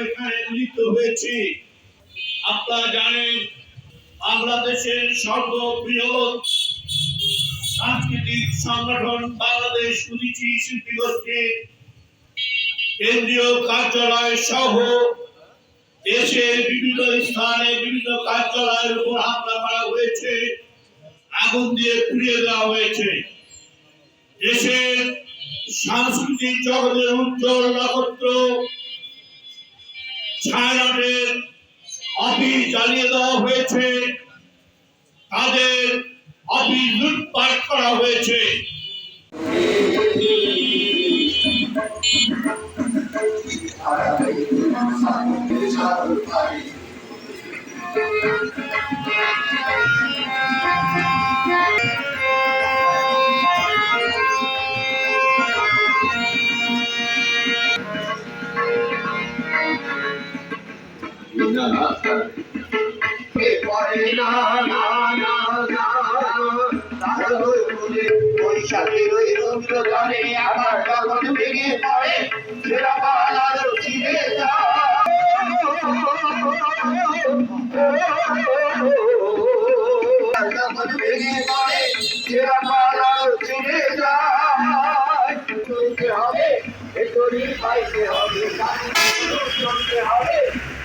এখানে মিলিত হয়েছি। আপনারা জানেন বাংলাদেশের সর্ববৃহৎ সাংস্কৃতিক সংগঠন বাংলাদেশ সুদিচি শিল্পী গোষ্ঠীর কেন্দ্রীয় কার্যালয় সহ দেশের বিভিন্ন স্থানে বিভিন্ন কার্যালয়ের উপর হামলা করা হয়েছে, আগুন দিয়ে পুড়িয়ে দেওয়া হয়েছে। দেশের সাংস্কৃতিক জগতের উজ্জ্বল নক্ষত্র ছায়ানটের অফিস জ্বালিয়ে দেওয়া হয়েছে, তাদের অফিস লুটপাট করা হয়েছে। বৈশাখের ওই রৌদ্র জলে আমার জগৎ ভেঙে পড়ে, সেরা পালার ছিঁড়ে জগৎ ভেঙে পড়ে, সেরা পালার ছিঁড়ে যায়। চলতে হবে এতরি পাইতে হবে, চলতে হবে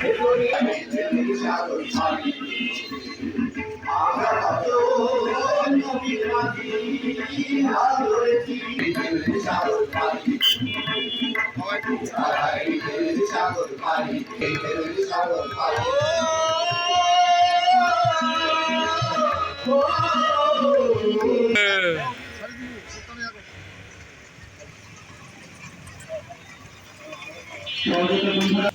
এতরি আমরা কত নবীর রাজি হাল ধরেছি সাগর পানি, সাগর পানি, সাগর পানি। সহযোগিতা